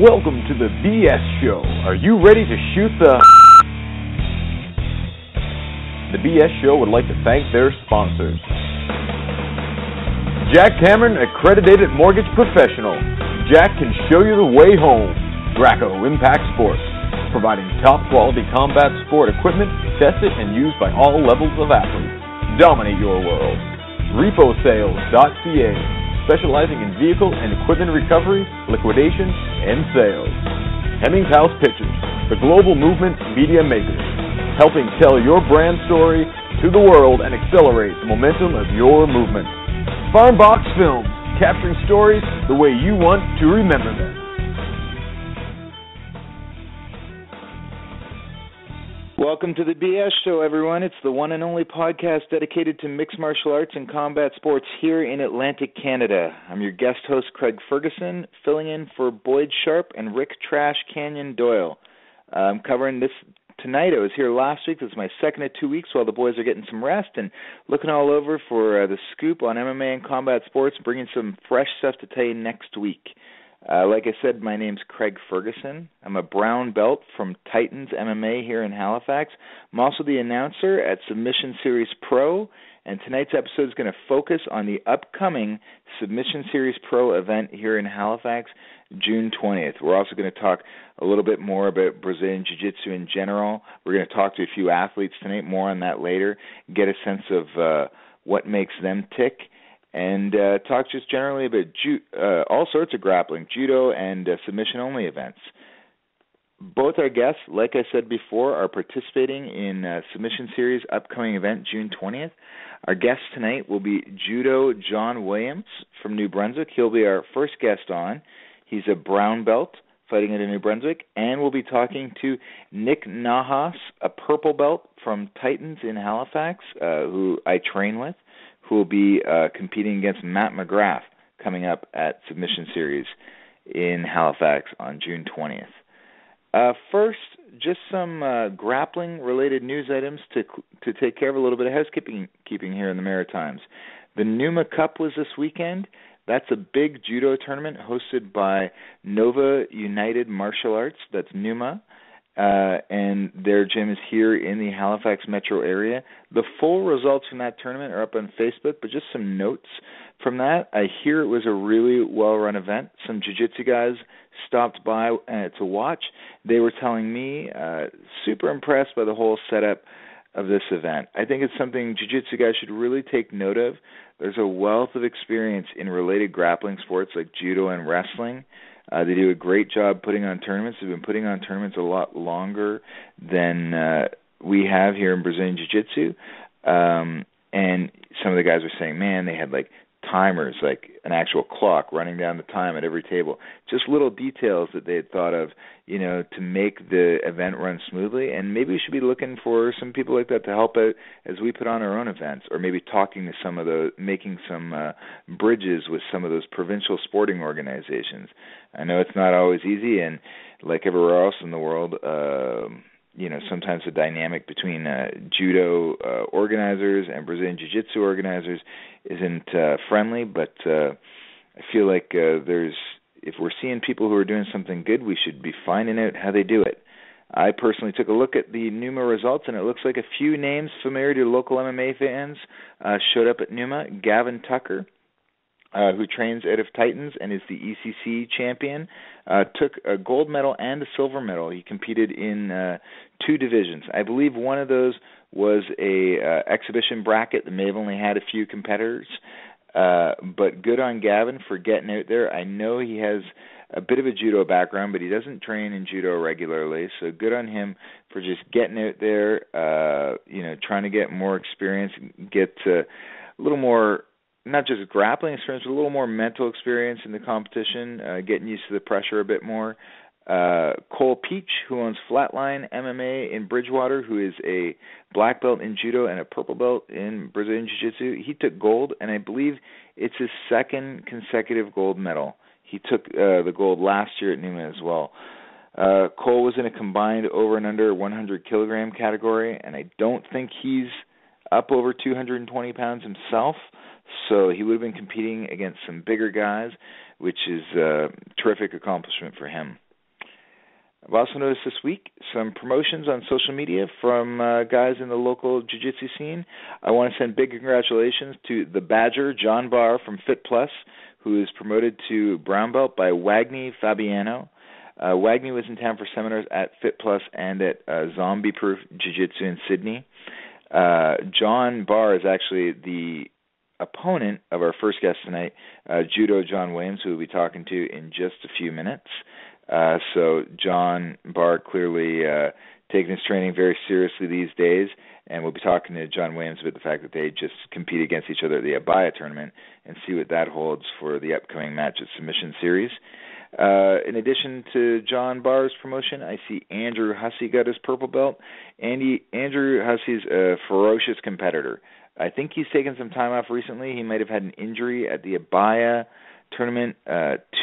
Welcome to the BS Show. Are you ready to shoot the... The BS Show would like to thank their sponsors. Jack Cameron, accredited mortgage professional. Jack can show you the way home. Graco Impact Sports, providing top-quality combat sport equipment tested and used by all levels of athletes. Dominate your world. RepoSales.ca, specializing in vehicle and equipment recovery, liquidation, and sales. Hemmings House Pictures, the global movement media makers, helping tell your brand story to the world and accelerate the momentum of your movement. Farmbox Films, capturing stories the way you want to remember them. Welcome to the BS Show, everyone. It's the one and only podcast dedicated to mixed martial arts and combat sports here in Atlantic Canada. I'm your guest host, Craig Ferguson, filling in for Boyd Sharpe and Rick Trash Canyon Doyle. I'm covering this tonight. I was here last week. This is my second of 2 weeks while the boys are getting some rest and looking all over for the scoop on MMA and combat sports, bringing some fresh stuff to tell you next week. Like I said, my name's Craig Ferguson. I'm a brown belt from Titans MMA here in Halifax. I'm also the announcer at Submission Series Pro, and tonight's episode is going to focus on the upcoming Submission Series Pro event here in Halifax, June 20th. We're also going to talk a little bit more about Brazilian Jiu-Jitsu in general. We're going to talk to a few athletes tonight, more on that later, get a sense of what makes them tick, and talk just generally about all sorts of grappling, judo, and submission-only events. Both our guests, like I said before, are participating in Submission Series upcoming event June 20th. Our guest tonight will be Judo John Williams from New Brunswick. He'll be our first guest on. He's a brown belt fighting out of New Brunswick, and we'll be talking to Nick Nahas, a purple belt from Titans in Halifax, who I train with, who will be competing against Matt McGrath coming up at Submission Series in Halifax on June 20th. First, just some grappling-related news items to take care of, a little bit of housekeeping here in the Maritimes. The Numa Cup was this weekend. That's a big judo tournament hosted by Nova United Martial Arts. That's Numa. And their gym is here in the Halifax metro area. The full results from that tournament are up on Facebook, but just some notes from that. I hear it was a really well-run event. Some jiu-jitsu guys stopped by to watch. They were telling me super impressed by the whole setup of this event. I think it's something jiu-jitsu guys should really take note of. There's a wealth of experience in related grappling sports like judo and wrestling. They do a great job putting on tournaments. They've been putting on tournaments a lot longer than we have here in Brazilian Jiu-Jitsu. And some of the guys were saying, man, they had like timers, like an actual clock running down the time at every table. Just little details that they had thought of, to make the event run smoothly. And maybe we should be looking for some people like that to help out as we put on our own events, or maybe talking to some of those, making some bridges with some of those provincial sporting organizations. I know it's not always easy, and like everywhere else in the world, sometimes the dynamic between judo organizers and Brazilian Jiu-Jitsu organizers isn't friendly, but I feel like if we're seeing people who are doing something good, we should be finding out how they do it. I personally took a look at the Numa results, and it looks like a few names familiar to local MMA fans showed up at Numa. Gavin Tucker, who trains out of Titans and is the ECC champion, took a gold medal and a silver medal. He competed in 2 divisions. I believe one of those was a exhibition bracket that may have only had a few competitors, but good on Gavin for getting out there. I know he has a bit of a judo background, but he doesn't train in judo regularly, so good on him for just getting out there, trying to get more experience, get a little more, not just grappling experience, but a little more mental experience in the competition, getting used to the pressure a bit more. Cole Peach, who owns Flatline MMA in Bridgewater, who is a black belt in judo and a purple belt in Brazilian Jiu-Jitsu, he took gold, and I believe it's his second consecutive gold medal. He took the gold last year at Numa as well. Cole was in a combined over and under 100 kilogram category, and I don't think he's up over 220 pounds himself, so he would have been competing against some bigger guys, which is a terrific accomplishment for him. I've also noticed this week some promotions on social media from guys in the local jiu-jitsu scene. I want to send big congratulations to the Badger, John Barr from Fit Plus, who is promoted to brown belt by Wagner Fabiano. Wagner was in town for seminars at Fit Plus and at Zombie Proof Jiu-Jitsu in Sydney. John Barr is actually the opponent of our first guest tonight, Judo John Williams, who we'll be talking to in just a few minutes. So John Barr clearly taking his training very seriously these days, and we'll be talking to John Williams about the fact that they just compete against each other at the Abaya tournament and see what that holds for the upcoming match at Submission Series. In addition to John Barr's promotion, I see Andrew Hussey got his purple belt. Andrew Hussey's a ferocious competitor. I think he's taken some time off recently. He might have had an injury at the Abaya tournament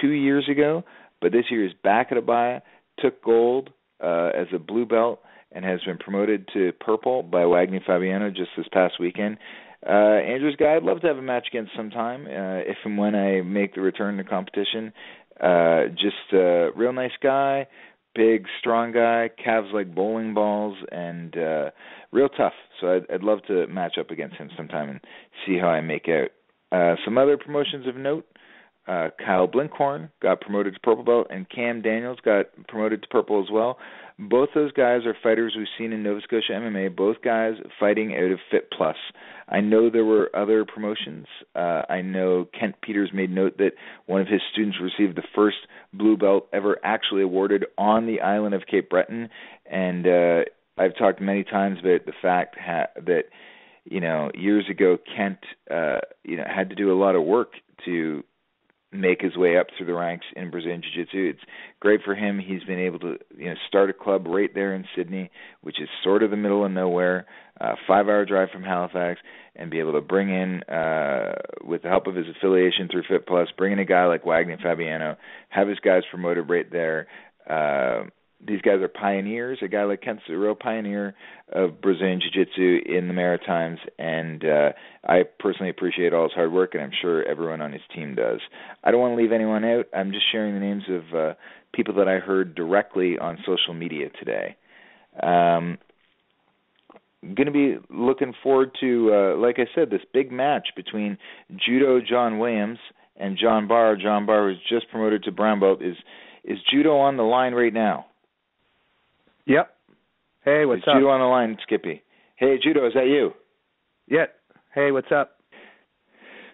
2 years ago, but this year he's back at Abaya, took gold as a blue belt, and has been promoted to purple by Wagner Fabiano just this past weekend. Andrew's guy I'd love to have a match against sometime if and when I make the return to competition. Just a real nice guy, big, strong guy, calves like bowling balls, and real tough. So I'd love to match up against him sometime and see how I make out. Some other promotions of note. Kyle Blinkhorn got promoted to purple belt, and Cam Daniels got promoted to purple as well. Both those guys are fighters we've seen in Nova Scotia MMA, both guys fighting out of Fit Plus. I know there were other promotions. I know Kent Peters made note that one of his students received the first blue belt ever actually awarded on the island of Cape Breton, and I've talked many times about the fact that, years ago Kent, had to do a lot of work to make his way up through the ranks in Brazilian Jiu-Jitsu. It's great for him. He's been able to start a club right there in Sydney, which is sort of the middle of nowhere, 5-hour drive from Halifax, and be able to bring in, with the help of his affiliation through Fit Plus, bring in a guy like Wagner Fabiano, have his guys promoted right there. These guys are pioneers. A guy like Kent's a real pioneer of Brazilian Jiu-Jitsu in the Maritimes, and I personally appreciate all his hard work, and I'm sure everyone on his team does. I don't want to leave anyone out. I'm just sharing the names of people that I heard directly on social media today. I'm going to be looking forward to, like I said, this big match between Judo John Williams and John Barr. John Barr was just promoted to brown belt. Is Judo on the line right now? Yep. Hey, what's up? Judo on the line, Skippy. Hey, Judo, is that you? Yeah. Hey, what's up?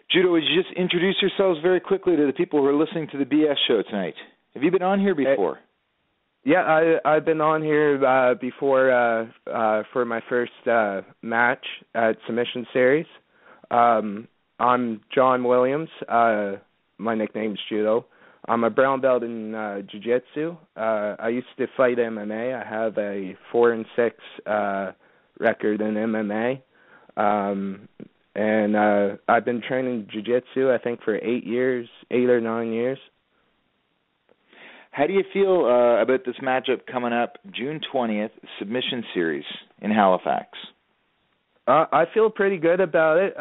Judo, would you just introduce yourselves very quickly to the people who are listening to the BS show tonight? Have you been on here before? Yeah, I've been on here before for my first match at Submission Series. I'm John Williams. My nickname's Judo. I'm a brown belt in jiu-jitsu. I used to fight MMA. I have a 4-6 record in MMA. And I've been training jiu-jitsu, I think, for 8 or 9 years. How do you feel about this matchup coming up June 20th, Submission Series in Halifax? I feel pretty good about it.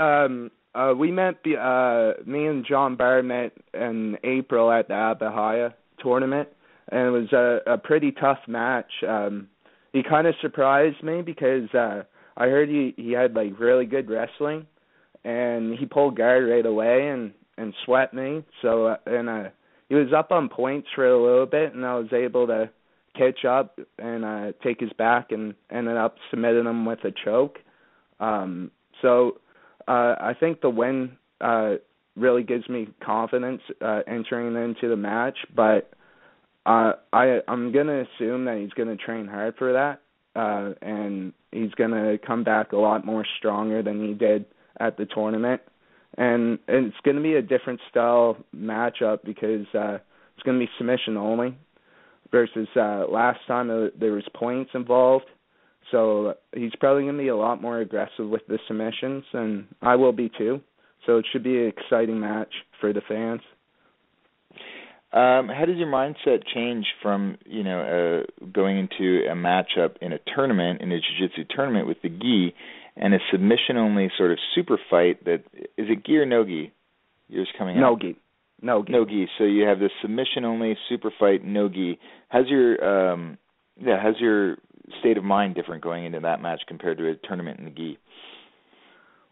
Me and John Barr met in April at the Abahaya tournament, and it was a pretty tough match. He kind of surprised me because I heard he had like really good wrestling, and he pulled guard right away and swept me. So he was up on points for a little bit, and I was able to catch up and take his back and ended up submitting him with a choke. I think the win really gives me confidence entering into the match, but I'm going to assume that he's going to train hard for that, and he's going to come back a lot more stronger than he did at the tournament. And it's going to be a different style matchup because it's going to be submission only versus last time there was points involved. So he's probably going to be a lot more aggressive with the submissions, and I will be too. So it should be an exciting match for the fans. How does your mindset change from, going into a matchup in a tournament, in a jiu-jitsu tournament with the gi, and a submission-only sort of super fight that, is it gi or no gi? Yours coming No up? gi. No gi. So you have this submission-only super fight, no gi. How's your Yeah, how's your state of mind different going into that match compared to a tournament in the gi?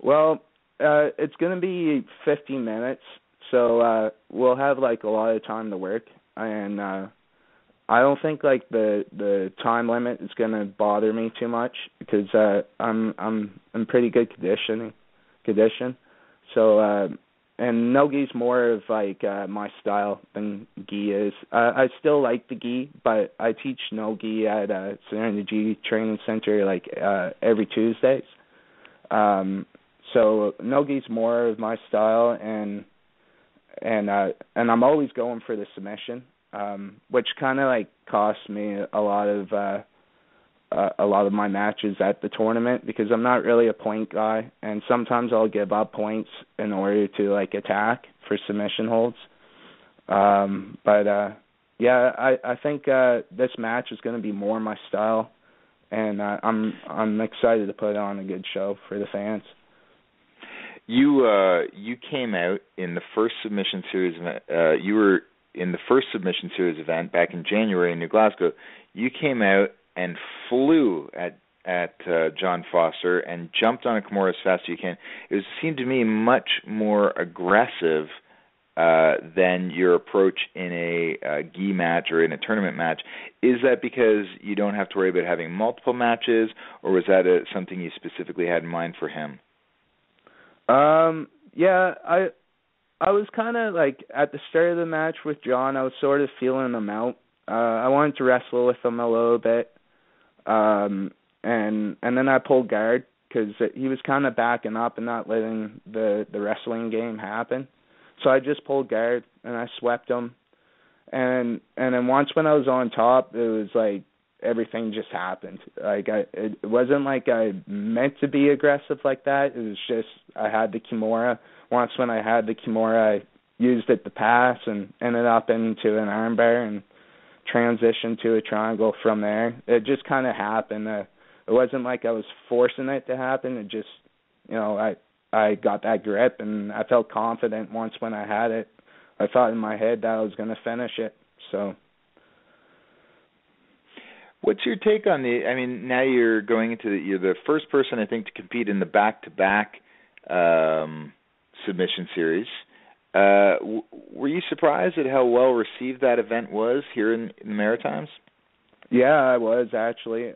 Well, it's going to be 15 minutes, so we'll have like a lot of time to work, and I don't think like the time limit is going to bother me too much because I'm in pretty good condition. So and no gi's more of like my style than gi is. I still like the gi, but I teach no gi at Serenity Training Center like every Tuesdays. So no gi's more of my style, and I'm always going for the submission, which kind of like costs me a lot of my matches at the tournament because I'm not really a point guy, and sometimes I'll give up points in order to like attack for submission holds. But I think this match is going to be more my style, and I'm excited to put on a good show for the fans. You came out in the first submission series. You were in the first submission series event back in January in New Glasgow. You came out and flew at John Foster and jumped on a Kimura as fast as you can. It seemed to me much more aggressive than your approach in a gi match or in a tournament match. Is that because you don't have to worry about having multiple matches, or was that something you specifically had in mind for him? Yeah, I was kind of like at the start of the match with John, I was sort of feeling him out. I wanted to wrestle with him a little bit, and then I pulled guard because he was kind of backing up and not letting the wrestling game happen. So I just pulled guard and I swept him, and then once when I was on top, it was like everything just happened. Like it wasn't like I meant to be aggressive like that. It was just I had the Kimura. Once when I had the Kimura, I used it to pass and ended up into an armbar and transitioned to a triangle from there. It just kind of happened. It wasn't like I was forcing it to happen. It just, I got that grip and I felt confident once when I had it. I thought in my head that I was going to finish it. So. What's your take on now you're going into you're the first person, I think, to compete in the back-to-back submission series. Were you surprised at how well received that event was here in the Maritimes? Yeah, I was actually.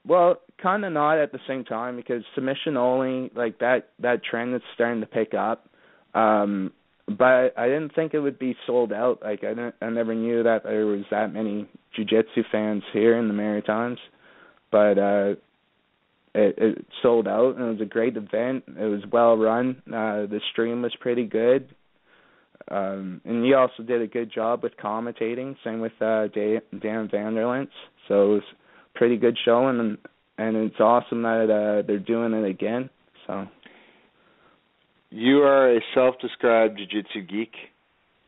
Well, kind of not at the same time because submission only, like that trend is starting to pick up. But I didn't think it would be sold out. Like I never knew that there was that many jiu-jitsu fans here in the Maritimes. But it sold out, and it was a great event. It was well run. The stream was pretty good. And he also did a good job with commentating. Same with Dan Vanderlance. So it was a pretty good show, and it's awesome that they're doing it again. So. You are a self-described jiu-jitsu geek.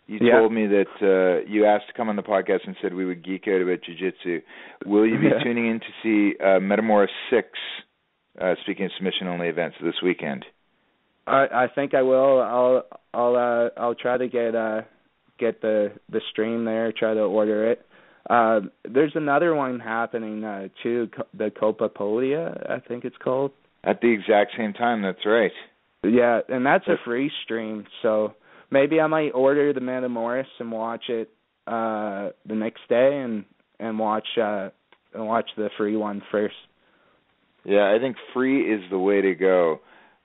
You told me that you asked to come on the podcast and said we would geek out about jiu-jitsu. Will you be tuning in to see Metamora 6, speaking of submission-only events, this weekend? I think I will. I'll try to get the stream there. Try to order it. There's another one happening too. The Copa Podia, I think it's called. At the exact same time. That's right. Yeah, and that's a free stream, so maybe I might order the Metamoris and watch it the next day and watch the free one first. Yeah, I think free is the way to go.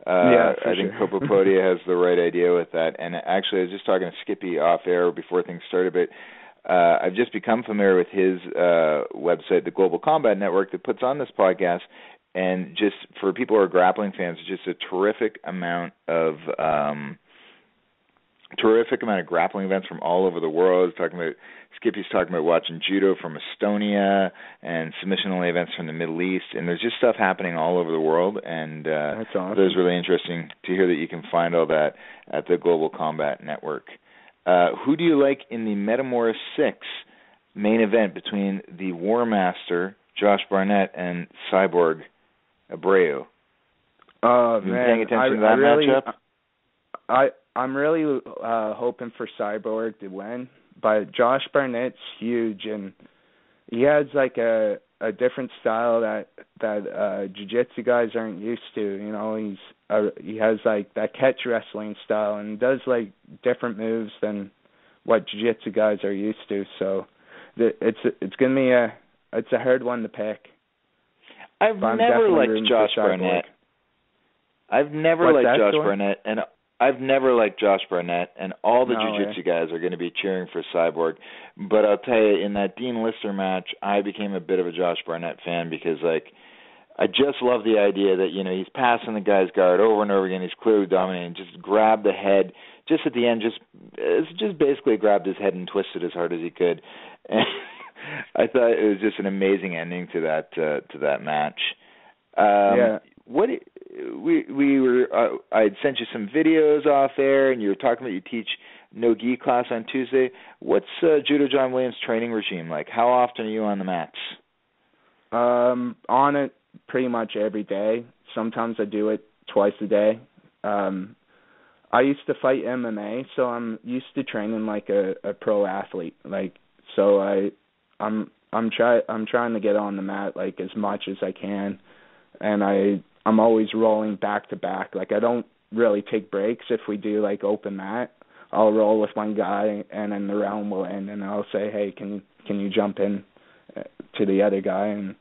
I think Copa Podia has the right idea with that. And actually, I was just talking to Skippy off air before things started, but I've just become familiar with his website, the Global Combat Network, that puts on this podcast. And just for people who are grappling fans, just a terrific amount of grappling events from all over the world. Skippy's talking about watching judo from Estonia and submission-only events from the Middle East. And there's just stuff happening all over the world. And that's awesome. It was really interesting to hear that you can find all that at the Global Combat Network. Who do you like in the Metamora 6 main event between the War Master, Josh Barnett, and Cyborg Abreu? Oh, man. Paying attention to that matchup? I'm really hoping for Cyborg to win, but Josh Barnett's huge, and he has like a different style that jiu-jitsu guys aren't used to. You know, he has like that catch wrestling style and does like different moves than what jiu-jitsu guys are used to. So it's gonna be it's a hard one to pick. I've never liked Josh Barnett. I've never liked Josh Barnett, and all the jiu-jitsu guys are going to be cheering for Cyborg. But I'll tell you, in that Dean Lister match, I became a bit of a Josh Barnett fan because, like, I just love the idea that, you know, he's passing the guy's guard over and over again. He's clearly dominating. Just grabbed the head. Just at the end, just basically grabbed his head and twisted as hard as he could. And I thought it was just an amazing ending to that match. What we were I had sent you some videos off air, and you were talking about you teach no-gi class on Tuesday. What's Judo John Williams' training regime like? How often are you on the mats? On it pretty much every day. Sometimes I do it twice a day. I used to fight MMA, so I'm used to training like a pro athlete. Like, so I'm trying to get on the mat like as much as I can, and I'm always rolling back to back. Like, I don't really take breaks. If we do like open mat, I'll roll with one guy, and then the round will end, and I'll say, hey, can you jump in to the other guy, and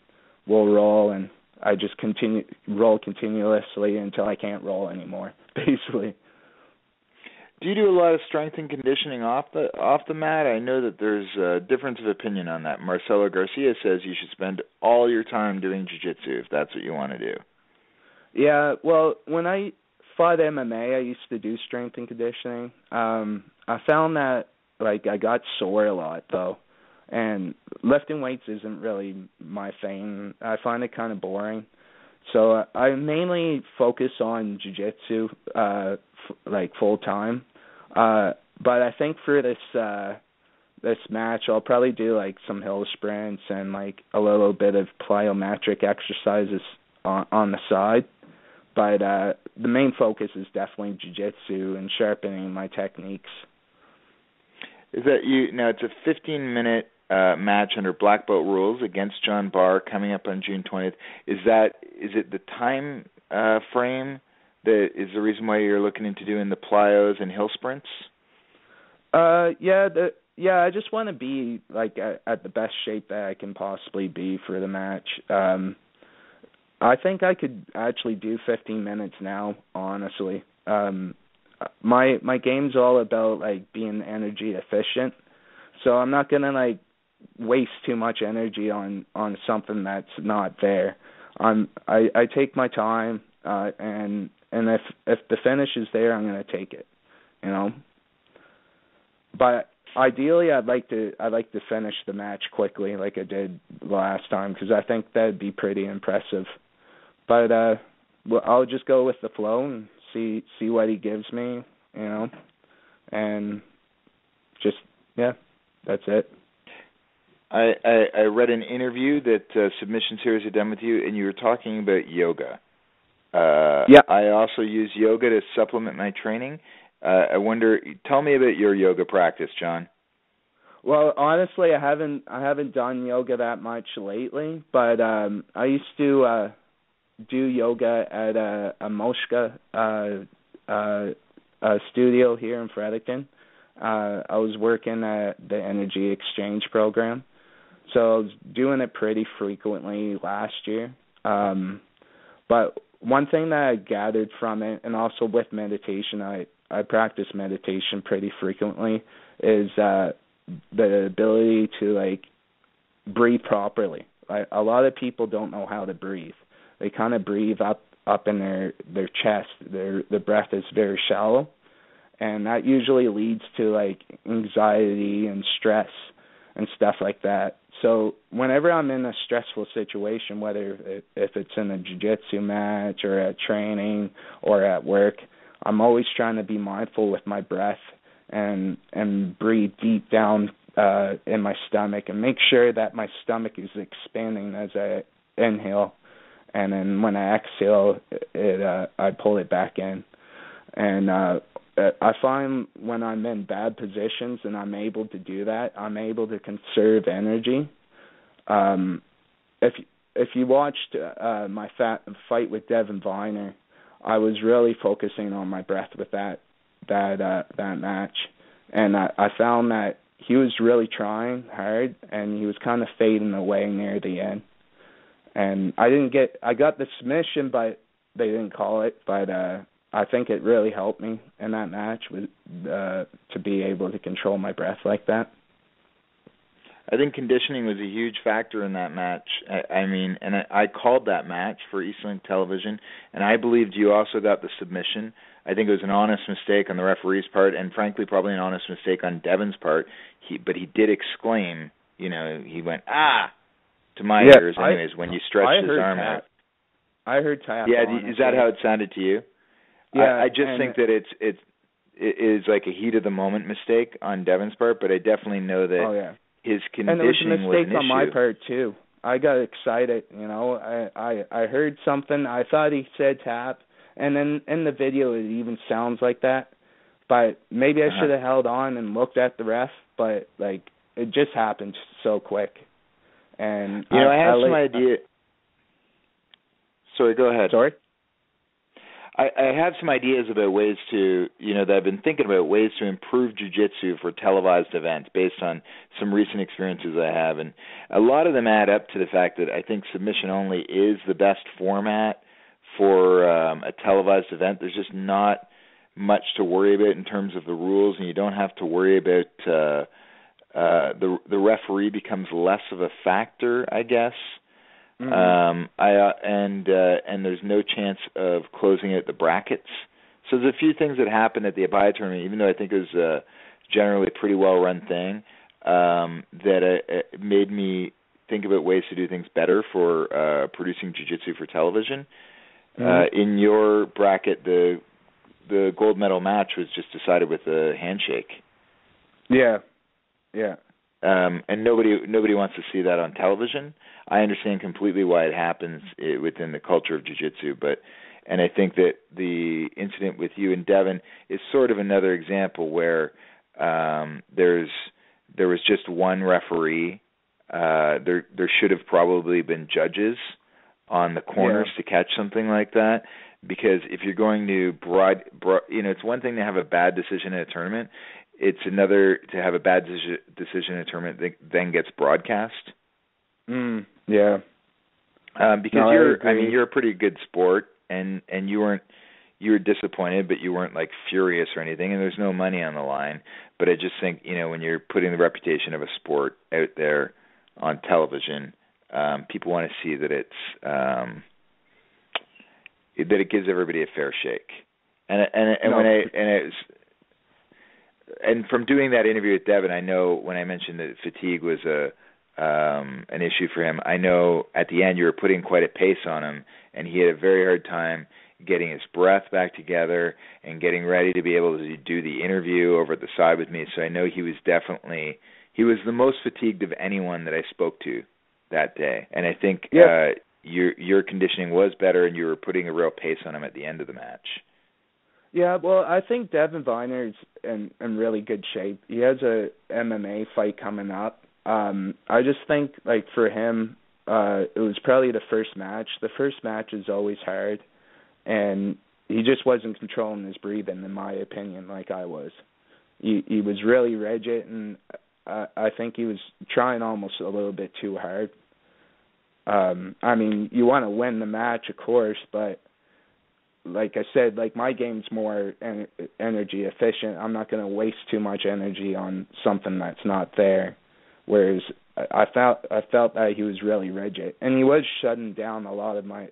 we'll roll, and I just roll continuously until I can't roll anymore, basically. Do you do a lot of strength and conditioning off the mat? I know that there's a difference of opinion on that. Marcelo Garcia says you should spend all your time doing jiu-jitsu if that's what you want to do. Yeah, well, when I fought MMA, I used to do strength and conditioning. I found that, like, I got sore a lot, though, and lifting weights isn't really my thing. I find it kind of boring. So I mainly focus on jiu-jitsu, like, full-time. But I think for this match, I'll probably do, like, some hill sprints and, like, a little bit of plyometric exercises on the side. But the main focus is definitely jiu-jitsu and sharpening my techniques. Is that you? Now, it's a 15-minute match under black belt rules against John Barr coming up on June 20th. Is it the time frame that is the reason why you're looking into doing the plyos and hill sprints? Yeah, I just want to be like at the best shape that I can possibly be for the match. I think I could actually do 15 minutes now, honestly. My game's all about like being energy efficient, so I'm not gonna like waste too much energy on something that's not there. I take my time, and if the finish is there, I'm gonna take it, you know. But ideally, I'd like to finish the match quickly, like I did last time, because I think that'd be pretty impressive. But well, I'll just go with the flow and see what he gives me, you know, and just that's it. I read an interview that Submission Series had done with you, and you were talking about yoga. Yeah. I also use yoga to supplement my training. I wonder, tell me about your yoga practice, John. Well, honestly, I haven't done yoga that much lately, but I used to do yoga at a Moshka studio here in Fredericton. I was working at the Energy Exchange program, so I was doing it pretty frequently last year. But one thing that I gathered from it, and also with meditation, I practice meditation pretty frequently, is the ability to like breathe properly. Like, a lot of people don't know how to breathe. They kind of breathe up in their chest. The breath is very shallow, and that usually leads to like anxiety and stress and stuff like that. So whenever I'm in a stressful situation, whether if it's in a jiu-jitsu match or at training or at work, I'm always trying to be mindful with my breath and breathe deep down in my stomach and make sure that my stomach is expanding as I inhale. And then when I exhale, I pull it back in. And I find when I'm in bad positions and I'm able to do that, I'm able to conserve energy if you watched my fight with Devin Viner, I was really focusing on my breath with that match, and I found that he was really trying hard, and he was kind of fading away near the end. And I got the submission, but they didn't call it. But I think it really helped me in that match to be able to control my breath like that. I think conditioning was a huge factor in that match. I called that match for Eastlink Television, and I believed you also got the submission. I think it was an honest mistake on the referee's part, and frankly, probably an honest mistake on Devin's part. But he did exclaim, he went, "Ah!" to my ears, anyways, when you stretched his arm out. I heard tap. Yeah, is that how it sounded to you? Yeah, I just think that it is like a heat of the moment mistake on Devin's part, but I definitely know that his conditioning was an issue. And it was a mistake on my part too. I got excited, I heard something. I thought he said tap, and then in the video it even sounds like that. But maybe I should have held on and looked at the ref. But it just happened so quick. And I have some idea. Sorry, go ahead. Sorry? I have some ideas about ways to, that I've been thinking about, ways to improve jiu-jitsu for televised events based on some recent experiences I have. And a lot of them add up to the fact that I think submission only is the best format for a televised event. There's just not much to worry about in terms of the rules, and you don't have to worry about the referee becomes less of a factor, I guess. Mm-hmm. And there's no chance of closing out the brackets. So there's a few things that happened at the Abaya tournament, even though I think it was generally a pretty well-run thing, that it made me think about ways to do things better for producing jiu-jitsu for television. Mm-hmm. In your bracket, the gold medal match was just decided with a handshake. Yeah. And nobody wants to see that on television. I understand completely why it happens within the culture of jiu-jitsu, and I think that the incident with you and Devin is sort of another example where there was just one referee. There should have probably been judges on the corners to catch something like that, because if you're going to it's one thing to have a bad decision in a tournament. It's another to have a bad decision in a tournament that then gets broadcast. Yeah. Because you're a pretty good sport, and you were disappointed, but you weren't furious or anything, and there's no money on the line. But I just think, when you're putting the reputation of a sport out there on television, people want to see that it gives everybody a fair shake. And from doing that interview with Devin, I know when I mentioned that fatigue was an issue for him, I know at the end you were putting quite a pace on him, and he had a very hard time getting his breath back together and getting ready to be able to do the interview over at the side with me. So I know he was the most fatigued of anyone that I spoke to that day. And I think your conditioning was better, and you were putting a real pace on him at the end of the match. Yeah, well, I think Devin Viner's in really good shape. He has a MMA fight coming up. I just think, for him, it was probably the first match. The first match is always hard, and he just wasn't controlling his breathing, in my opinion, like I was. He was really rigid, and I think he was trying almost a little bit too hard. You want to win the match, of course, but like I said, my game's more energy efficient. I'm not going to waste too much energy on something that's not there. Whereas I felt that he was really rigid, and he was shutting down a lot of my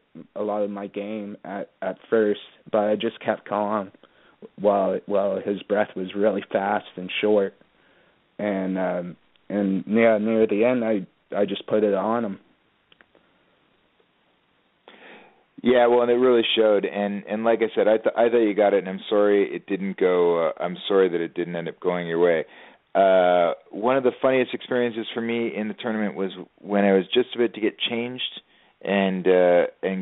game at first. But I just kept calm while his breath was really fast and short. And near the end, I just put it on him. Yeah, well, and it really showed, and like I said, I thought you got it, and I'm sorry it didn't go. I'm sorry that it didn't end up going your way. One of the funniest experiences for me in the tournament was when I was just about to get changed and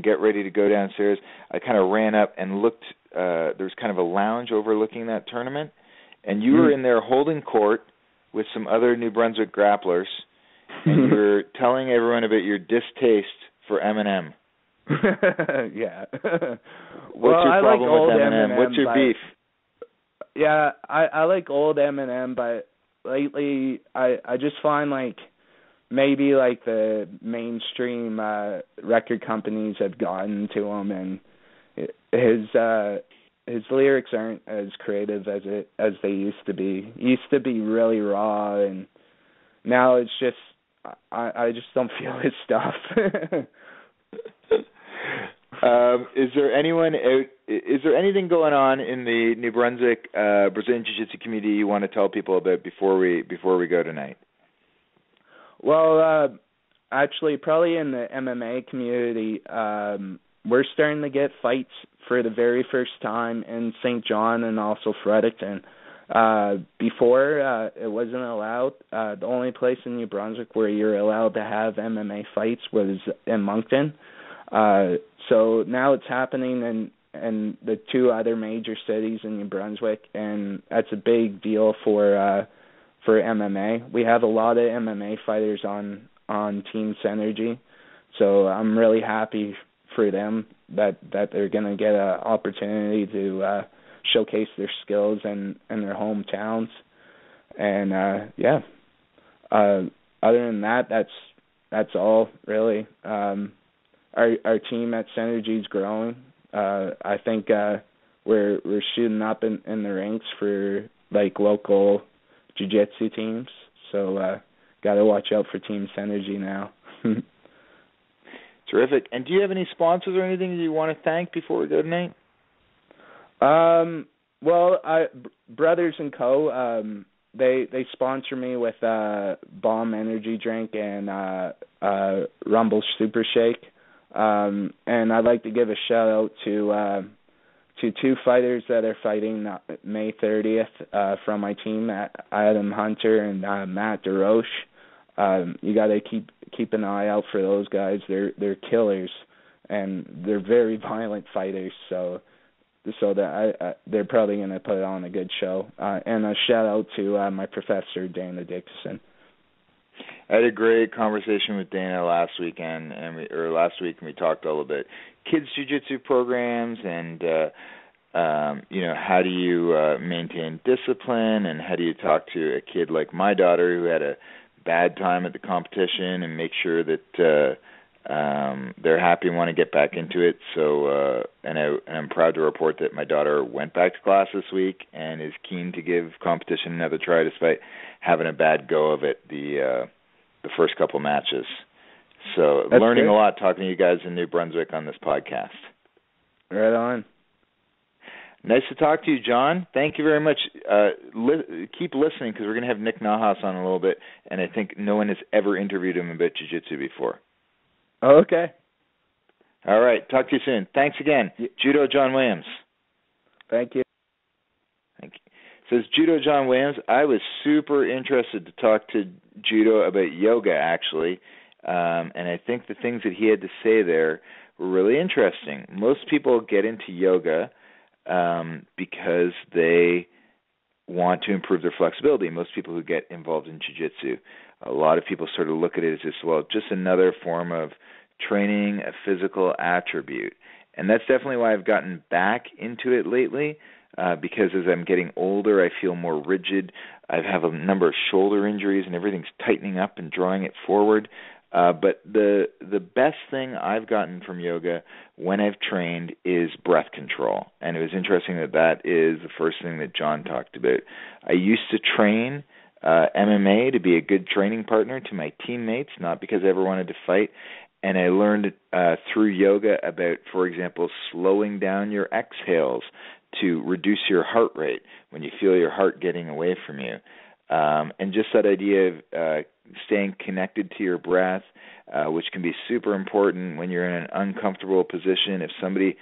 get ready to go downstairs. I kind of ran up and looked. There was kind of a lounge overlooking that tournament, and you were in there holding court with some other New Brunswick grapplers, and you're telling everyone about your distaste for M&M. Yeah. What's your problem with M&M? What's your beef? Yeah, I like old M&M, but lately I just find like maybe like the mainstream record companies have gotten to him, and his lyrics aren't as creative as they used to be. He used to be really raw, and now it's just I just don't feel his stuff. Is there anything going on in the New Brunswick Brazilian Jiu-Jitsu community you want to tell people about before we go tonight? Well, actually, probably in the MMA community, we're starting to get fights for the very first time in St. John and also Fredericton. Before, it wasn't allowed. The only place in New Brunswick where you're allowed to have MMA fights was in Moncton. So now it's happening in the two other major cities in New Brunswick, and that's a big deal for MMA. We have a lot of MMA fighters on Team Synergy, so I'm really happy for them that they're going to get an opportunity to showcase their skills in their hometowns. And other than that, that's all really. Our team at Synergy is growing. I think we're shooting up in the ranks for like local jiu-jitsu teams. So got to watch out for Team Synergy now. Terrific. And do you have any sponsors or anything you want to thank before we go tonight? Well, Brothers and Co. They sponsor me with Bomb Energy Drink and Rumble Super Shake. And I'd like to give a shout out to two fighters that are fighting May 30th from my team, Adam Hunter and Matt DeRoche. You got to keep an eye out for those guys. They're killers, and they're very violent fighters. So that they're probably going to put on a good show. And a shout out to my professor Dana Dixon. I had a great conversation with Dana last week, and we talked all about kids jiu-jitsu programs and how do you maintain discipline, and how do you talk to a kid like my daughter who had a bad time at the competition and make sure that they're happy and want to get back into it. So and I'm proud to report that my daughter went back to class this week and is keen to give competition another try despite having a bad go of it the first couple matches. So That's learning good. a lot talking to you guys in New Brunswick on this podcast. Right on. Nice to talk to you, John. Thank you very much. Keep listening because we're going to have Nick Nahas on in a little bit, and I think no one has ever interviewed him about jiu-jitsu before. Okay. All right. Talk to you soon. Thanks again. Judo John Williams. Thank you. Thank you. Says Judo John Williams. I was super interested to talk to Judo about yoga, actually, and I think the things that he had to say there were really interesting. Most people get into yoga because they want to improve their flexibility. Most people who get involved in jiu-jitsu, a lot of people sort of look at it as just another form of training a physical attribute. And that's definitely why I've gotten back into it lately, because as I'm getting older, I feel more rigid. I have a number of shoulder injuries, and everything's tightening up and drawing it forward. But the best thing I've gotten from yoga when I've trained is breath control. And it was interesting that is the first thing that John talked about. I used to train MMA to be a good training partner to my teammates, not because I ever wanted to fight. And I learned through yoga about, for example, slowing down your exhales to reduce your heart rate when you feel your heart getting away from you. And just that idea of staying connected to your breath, which can be super important when you're in an uncomfortable position. If somebody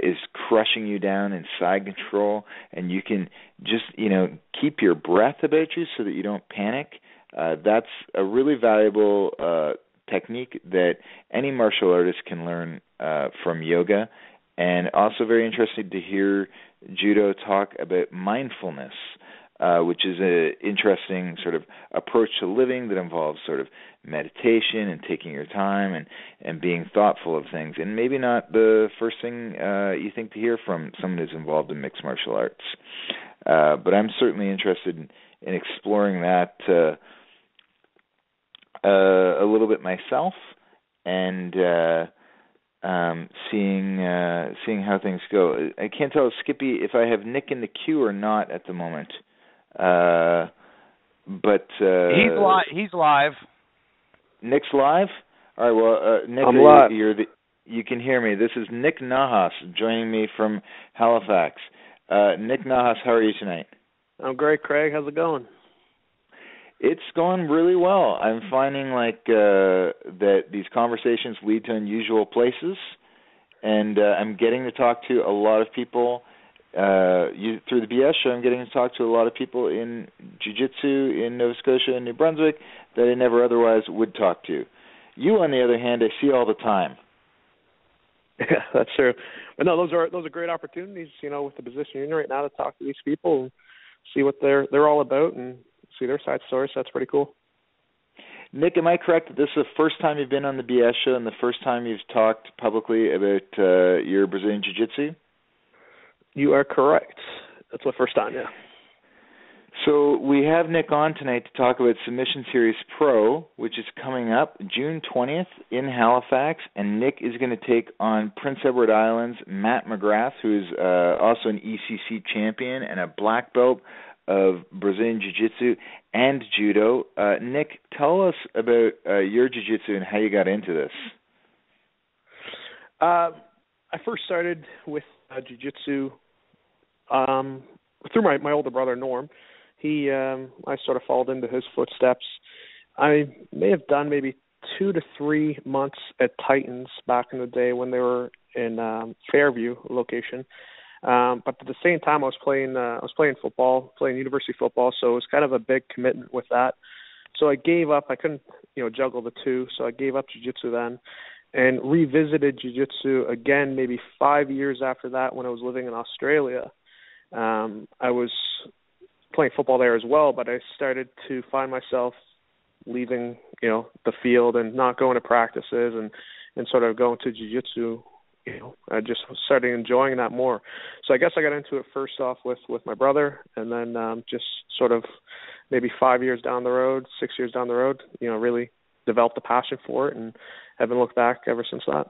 is crushing you down in side control, and you can just, keep your breath about you so that you don't panic, that's a really valuable technique that any martial artist can learn from yoga. And also very interesting to hear Judo talk about mindfulness. which is an interesting sort of approach to living that involves sort of meditation and taking your time and being thoughtful of things. And maybe not the first thing you think to hear from someone who's involved in mixed martial arts. But I'm certainly interested in exploring that a little bit myself and seeing how things go. I can't tell, Skippy, if I have Nick in the queue or not at the moment. But he's live. Nick's live? All right, well, Nick, I'm live. You can hear me. This is Nick Nahas joining me from Halifax. Nick Nahas, how are you tonight? I'm great, Craig. How's it going? It's going really well. I'm finding that these conversations lead to unusual places, and I'm getting to talk to a lot of people through the BS show. I'm getting to talk to a lot of people in jiu-jitsu in Nova Scotia and New Brunswick that I never otherwise would talk to. You, on the other hand, I see all the time. Yeah, that's true. But no, those are great opportunities, with the position you're in right now, to talk to these people and see what they're all about and see their side stories. So that's pretty cool. Nick, am I correct that this is the first time you've been on the BS show and the first time you've talked publicly about your Brazilian Jiu-Jitsu? You are correct. That's the first time, yeah. So we have Nick on tonight to talk about Submission Series Pro, which is coming up June 20th in Halifax, and Nick is going to take on Prince Edward Island's Matt McGrath, who is also an ECC champion and a black belt of Brazilian Jiu-Jitsu and Judo. Nick, tell us about your Jiu-Jitsu and how you got into this. I first started with Jiu-Jitsu through my older brother, Norm. I sort of followed into his footsteps. I may have done maybe 2 to 3 months at Titans back in the day when they were in Fairview location. But at the same time, I was playing football, playing university football, so it was kind of a big commitment with that. So I gave up. I couldn't, juggle the two, so I gave up jiu-jitsu then and revisited jiu-jitsu again maybe 5 years after that when I was living in Australia. I was playing football there as well, but I started to find myself leaving, the field and not going to practices and sort of going to jiu-jitsu. I just started enjoying that more. So I guess I got into it first off with my brother, and then just sort of maybe 5 years down the road, 6 years down the road, really developed a passion for it and haven't looked back ever since that.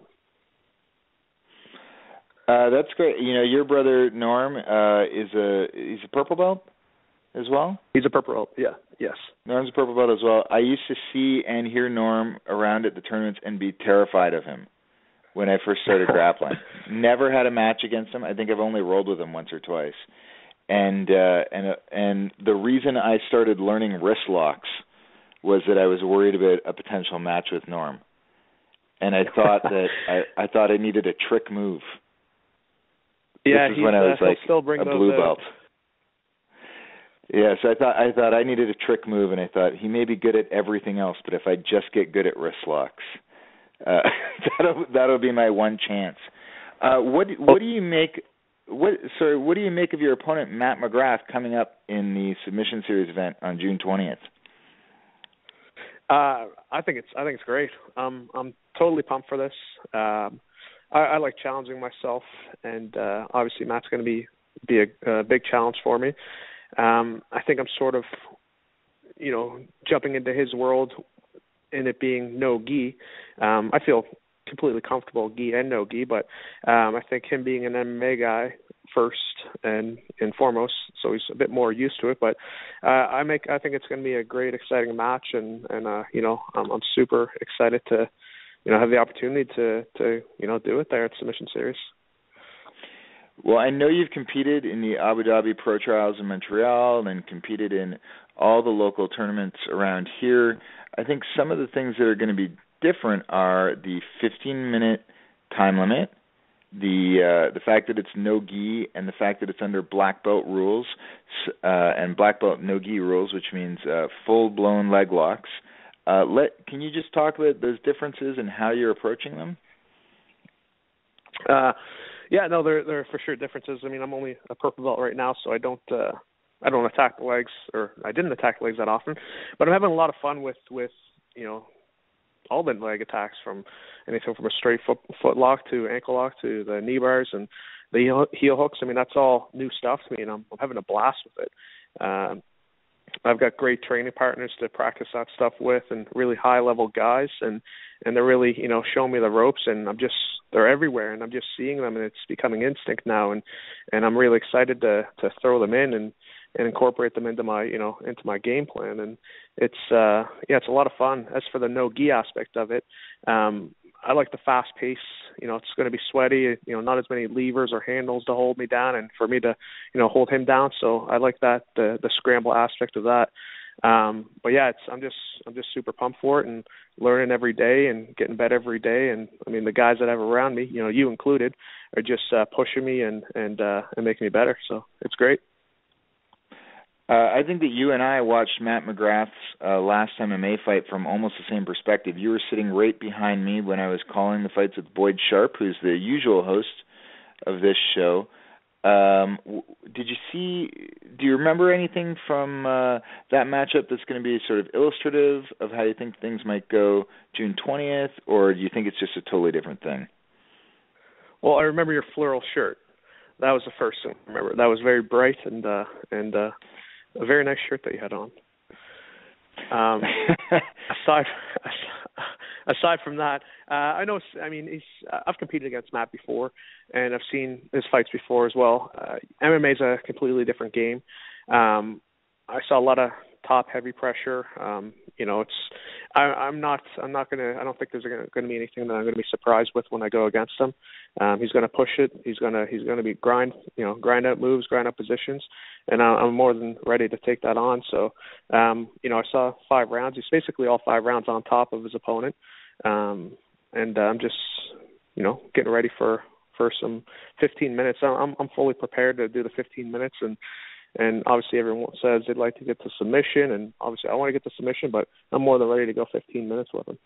That's great. Your brother Norm he's a purple belt as well? He's a purple belt, yeah, yes. Norm's a purple belt as well. I used to see and hear Norm around at the tournaments and be terrified of him when I first started grappling. Never had a match against him. I think I've only rolled with him once or twice. And the reason I started learning wrist locks was that I was worried about a potential match with Norm. And I thought that I thought I needed a trick move. Yeah, this is when I was like still bring a those blue out. belt. Yeah, so I thought I needed a trick move, and I thought he may be good at everything else, but if I just get good at wrist locks, that'll be my one chance. What do you make? What do you make of your opponent Matt McGrath coming up in the Submission Series event on June 20th? I think it's great. I'm totally pumped for this. I like challenging myself, and obviously Matt's going to be a big challenge for me. I think I'm sort of, jumping into his world and it being no gi. I feel completely comfortable gi and no gi, but I think him being an MMA guy first and foremost, so he's a bit more used to it. But I think it's going to be a great, exciting match, and I'm super excited to have the opportunity to do it there at Submission Series. Well, I know you've competed in the Abu Dhabi Pro Trials in Montreal and competed in all the local tournaments around here. I think some of the things that are going to be different are the 15-minute time limit, the fact that it's no gi, and the fact that it's under black belt rules and black belt no gi rules, which means full-blown leg locks. Can you just talk about those differences and how you're approaching them? Yeah, no, there are for sure differences. I mean, I'm only a purple belt right now, so I don't I don't attack the legs, or I didn't attack the legs that often, but I'm having a lot of fun with all the leg attacks, from anything from a straight foot lock to ankle lock to the knee bars and the heel hooks. I mean, that's all new stuff to me, and I'm having a blast with it. I've got great training partners to practice that stuff with, and really high level guys, and they're really, showing me the ropes, and they're everywhere, and I'm just seeing them, and it's becoming instinct now, and I'm really excited to throw them in and incorporate them into my game plan. And it's a lot of fun. As for the no gi aspect of it, I like the fast pace. It's going to be sweaty, not as many levers or handles to hold me down and for me to, hold him down. So I like that, the scramble aspect of that. But yeah, I'm just super pumped for it, and learning every day and getting better every day. And I mean, the guys that I have around me, you included, are just pushing me and making me better. So it's great. I think that you and I watched Matt McGrath's last MMA fight from almost the same perspective. You were sitting right behind me when I was calling the fights with Boyd Sharpe, who's the usual host of this show. Do you remember anything from that matchup that's going to be sort of illustrative of how you think things might go June 20th, or do you think it's just a totally different thing? Well, I remember your floral shirt. That was the first thing I remember. That was very bright and a very nice shirt that you had on. Aside from that, I've competed against Matt before, and I've seen his fights before as well. MMA is a completely different game. I saw a lot of top heavy pressure. I don't think there's going to be anything that I'm going to be surprised with when I go against him. He's going to push it. He's going to be grind out moves, grind out positions, and I'm more than ready to take that on. So, I saw 5 rounds. He's basically all 5 rounds on top of his opponent, and I'm just, getting ready for some 15 minutes. I'm fully prepared to do the 15 minutes, and obviously everyone says they'd like to get to submission, and obviously I want to get to submission, but I'm more than ready to go 15 minutes with him.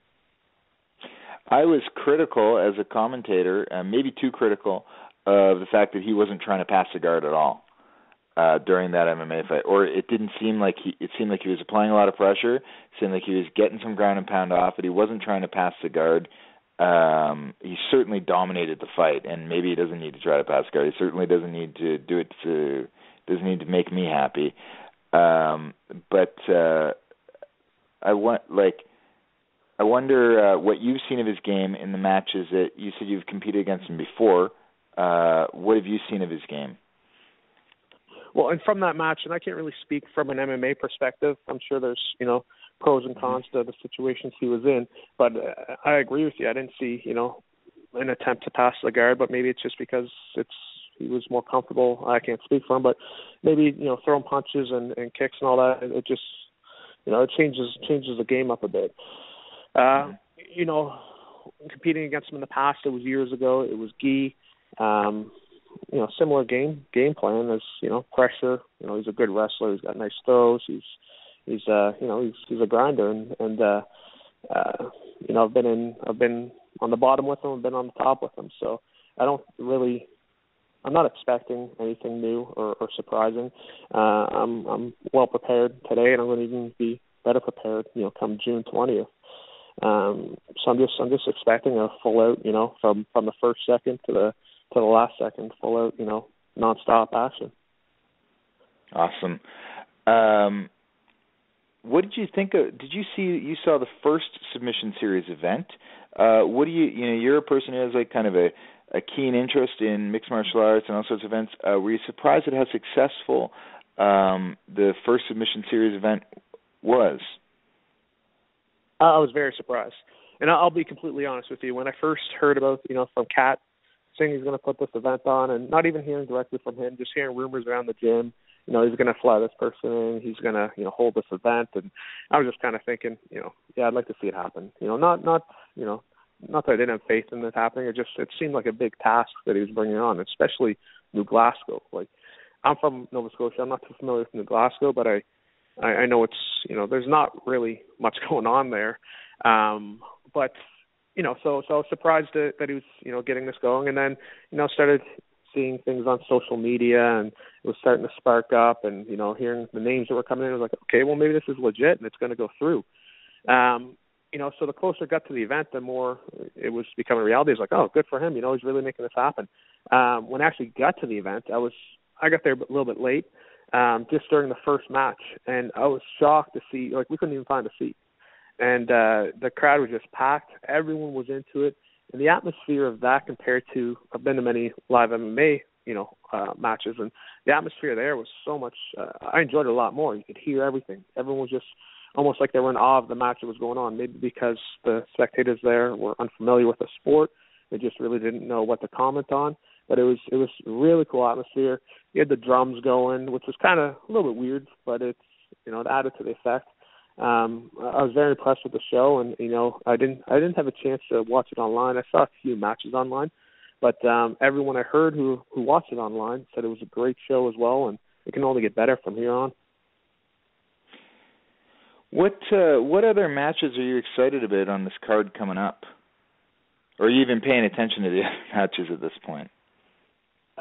I was critical as a commentator, maybe too critical, of the fact that he wasn't trying to pass the guard at all during that MMA fight. Or it seemed like he was applying a lot of pressure. It seemed like he was getting some ground and pound off, but he wasn't trying to pass the guard. He certainly dominated the fight, and maybe he doesn't need to try to pass the guard. He certainly doesn't need to do it doesn't need to make me happy. But I wonder what you've seen of his game in the matches that you said you've competed against him before. What have you seen of his game? Well, and from that match, and I can't really speak from an MMA perspective. I'm sure there's, pros and cons to the situations he was in. But I agree with you. I didn't see, an attempt to pass the guard, but maybe it's just because he was more comfortable. I can't speak for him, but maybe, throwing punches and kicks and all that, it just, it changes the game up a bit. Competing against him in the past, it was years ago. It was gi. Similar game plan as pressure. He's a good wrestler. He's got nice throws. He's a grinder, and I've been on the bottom with him. I've been on the top with him. So I'm not expecting anything new or surprising. I'm well prepared today, and I'm going to even be better prepared, come June 20th. So I'm just expecting a full out, from the first second to the last second, full out, nonstop action. Awesome. What did you think of? You saw the first submission series event? What do you're a person who has like kind of a keen interest in mixed martial arts and all sorts of events. Were you surprised at how successful the first submission series event was? I was very surprised. And I'll be completely honest with you. When I first heard about, from Kat saying he's going to put this event on, and not even hearing directly from him, just hearing rumors around the gym, he's going to fly this person in, he's going to, hold this event. And I was just kind of thinking, I'd like to see it happen. Not that I didn't have faith in it happening. It seemed like a big task that he was bringing on, especially New Glasgow. Like, I'm from Nova Scotia. I'm not too familiar with New Glasgow, but I know it's, there's not really much going on there. But, so I was surprised that he was, getting this going, and then, started seeing things on social media, and it was starting to spark up, and hearing the names that were coming in, I was like, okay, well maybe this is legit and it's going to go through. So the closer it got to the event, the more it was becoming reality. It was like, oh, good for him. He's really making this happen. When I actually got to the event, I got there a little bit late, just during the first match, and I was shocked to see, we couldn't even find a seat. And the crowd was just packed. Everyone was into it. And the atmosphere of that compared to, I've been to many live MMA, matches, and the atmosphere there was so much, I enjoyed it a lot more. You could hear everything. Everyone was just almost like they were in awe of the match that was going on, maybe because the spectators there were unfamiliar with the sport. They just really didn't know what to comment on. But it was a really cool atmosphere. You had the drums going, which was kind of a little bit weird, but it added to the effect. I was very impressed with the show, and I didn't have a chance to watch it online. I saw a few matches online, but everyone I heard who watched it online said it was a great show as well, and it can only get better from here on. What other matches are you excited about on this card coming up? Or are you even paying attention to the other matches at this point?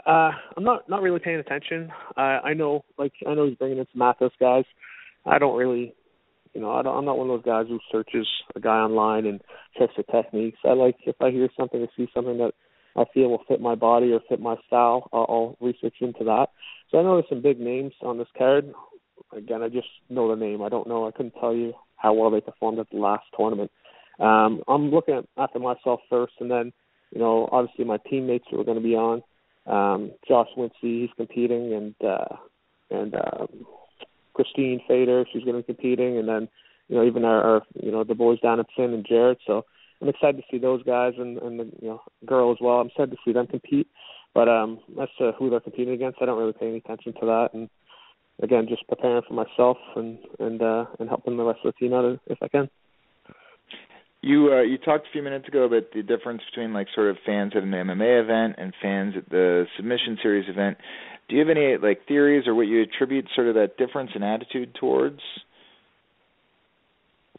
I'm not really paying attention. I know he's bringing in some Mathos guys. I don't really, I'm not one of those guys who searches a guy online and checks the techniques. If I hear something or see something that I feel will fit my body or fit my style, I'll research into that. So I know there's some big names on this card. Again, I just know the name. I don't know. I couldn't tell you how well they performed at the last tournament. I'm looking after myself first, and then, obviously my teammates who are going to be on. Josh Winsey, he's competing, and Christine Fader, she's going to be competing, and then, even our the boys down at Sin and Jared. So I'm excited to see those guys and the girl as well. I'm excited to see them compete. But as to who they're competing against, I don't really pay any attention to that. And again, just preparing for myself and helping the rest of the team out if I can. You talked a few minutes ago about the difference between sort of fans at an MMA event and fans at the Submission Series event. Do you have any theories or what you attribute sort of that difference in attitude towards?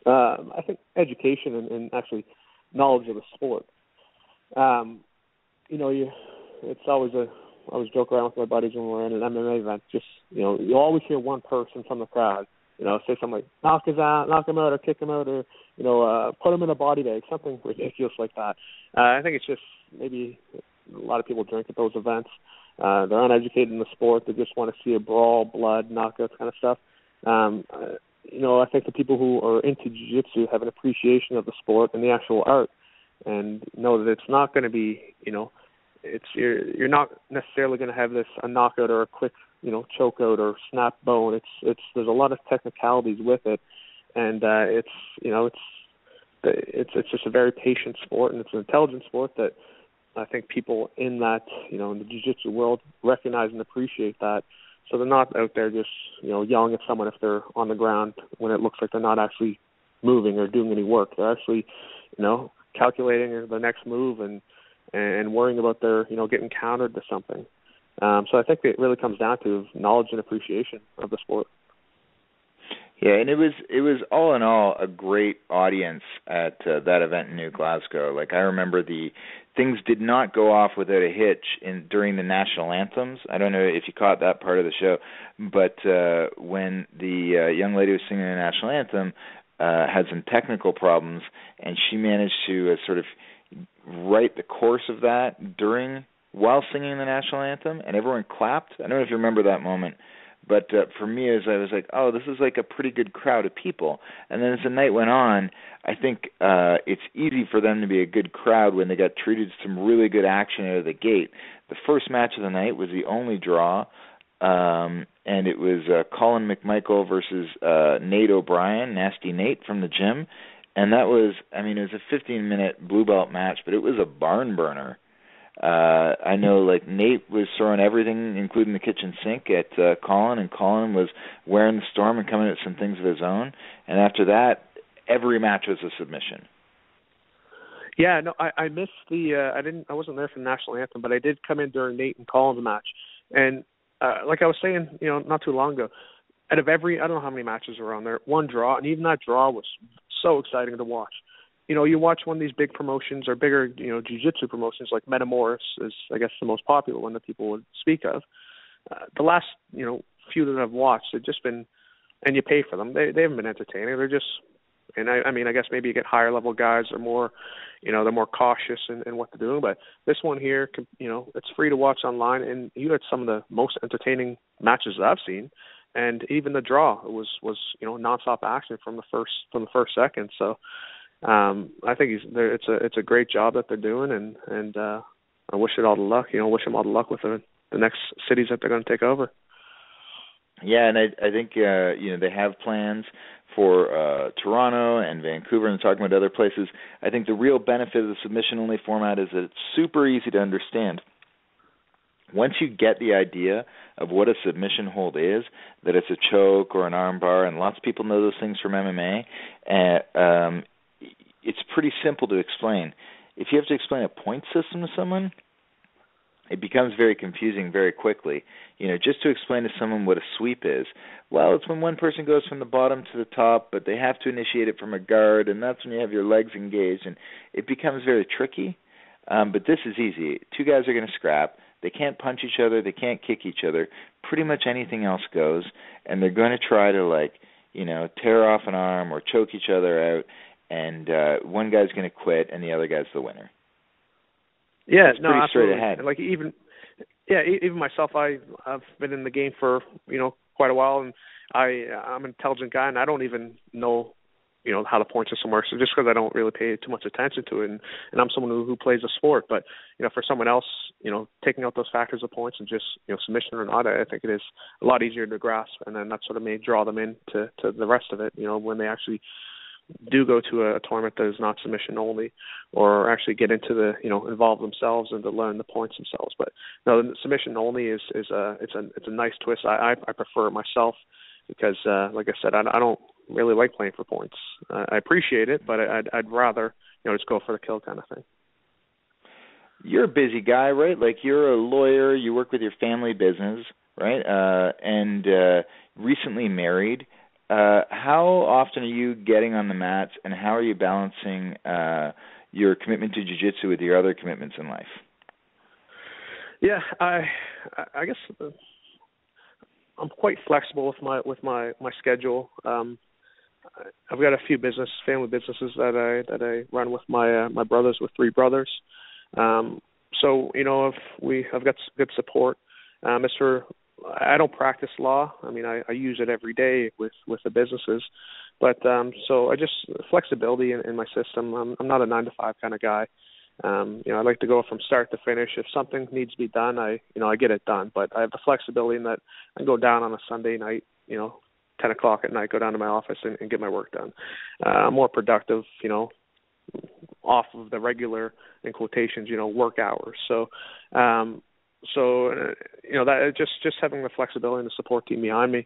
I think education and actually knowledge of the sport. It's always I always joke around with my buddies when we're in an MMA event. Just you always hear one person from the crowd, say something like knock him out, or kick him out, or put him in a body bag, something ridiculous like that. I think it's just maybe a lot of people drink at those events. They're uneducated in the sport. They just want to see a brawl, blood, knockouts, kind of stuff. I think the people who are into jiu-jitsu have an appreciation of the sport and the actual art, and know that it's not going to be, you're not necessarily going to have a knockout or a quick, choke out or snap bone. There's a lot of technicalities with it, and it's just a very patient sport, and it's an intelligent sport that I think people in that, in the jiu-jitsu world recognize and appreciate that. So they're not out there just, yelling at someone if they're on the ground when it looks like they're not actually moving or doing any work. They're actually, calculating the next move and worrying about their, getting countered to something. So I think it really comes down to knowledge and appreciation of the sport. Yeah, and it was all in all a great audience at that event in New Glasgow. I remember things did not go off without a hitch during the national anthems. I don't know if you caught that part of the show, but when the young lady was singing the national anthem, had some technical problems, and she managed to sort of write the course of that while singing the national anthem, and everyone clapped. I don't know if you remember that moment. But for me, as I was like, oh, this is a pretty good crowd of people. And then as the night went on, I think it's easy for them to be a good crowd when they got treated to some really good action out of the gate. The first match of the night was the only draw, and it was Colin McMichael versus Nate O'Brien, Nasty Nate from the gym. And that was, it was a 15-minute blue belt match, but it was a barn burner. I know Nate was throwing everything, including the kitchen sink, at Colin, and Colin was wearing the storm and coming at some things of his own. And after that, every match was a submission. Yeah, no, I missed I wasn't there for the national anthem, but I did come in during Nate and Colin's match. And like I was saying, not too long ago, out of I don't know how many matches were on there, one draw, and even that draw was so exciting to watch. you watch one of these big promotions or bigger, jiu-jitsu promotions like Metamoris is, I guess, the most popular one that people would speak of. The last, few that I've watched, they've just been, and you pay for them, they haven't been entertaining. They're just, and I guess maybe you get higher level guys are more, they're more cautious in what they're doing. But this one here, it's free to watch online, and you had some of the most entertaining matches that I've seen. And even the draw was nonstop action from the first second. So I think it's a great job that they're doing, and I wish it all the luck. Wish them all the luck with the next cities that they're going to take over. Yeah, and I think they have plans for Toronto and Vancouver, and talking about other places. I think the real benefit of the submission-only format is that it's super easy to understand. Once you get the idea of what a submission hold is, that it's a choke or an arm bar, and lots of people know those things from MMA, it's pretty simple to explain. If you have to explain a point system to someone, it becomes very confusing very quickly. Just to explain to someone what a sweep is, well, it's when one person goes from the bottom to the top, but they have to initiate it from a guard, and that's when you have your legs engaged, and it becomes very tricky. But this is easy. Two guys are going to scrap. They can't punch each other. They can't kick each other. Pretty much anything else goes, and they're going to try to, tear off an arm or choke each other out, and one guy's going to quit, and the other guy's the winner. Yeah, it's pretty straight ahead. Like even myself, I've been in the game for quite a while, and I'm an intelligent guy, and I don't even know how the point system works. So just because I don't really pay too much attention to it, and I'm someone who plays a sport, but for someone else, taking out those factors of points and just submission or not, I think it is a lot easier to grasp, and then that sort of may draw them into the rest of it. When they actually do go to a tournament that is not submission only, or actually get into the involve themselves and to learn the points themselves. But no, the submission only is it's a nice twist. I prefer it myself because like I said, I don't really like playing for points. I appreciate it, but I'd rather just go for the kill kind of thing. You're a busy guy, right? Like, you're a lawyer, you work with your family business, right? And recently married. How often are you getting on the mats, and how are you balancing your commitment to jiu-jitsu with your other commitments in life? Yeah, I guess I'm quite flexible with my schedule. I've got a few family businesses that I run with my brothers, with three brothers. So I've got good support. As for, I don't practice law. I mean, I use it every day with the businesses, but so I just flexibility in my system. I'm not a 9-to-5 kind of guy. I like to go from start to finish. If something needs to be done, I get it done. But I have the flexibility in that I can go down on a Sunday night, 10 o'clock at night, go down to my office and get my work done. I'm more productive, off of the regular, in quotations, work hours. So that just having the flexibility and the support team behind me,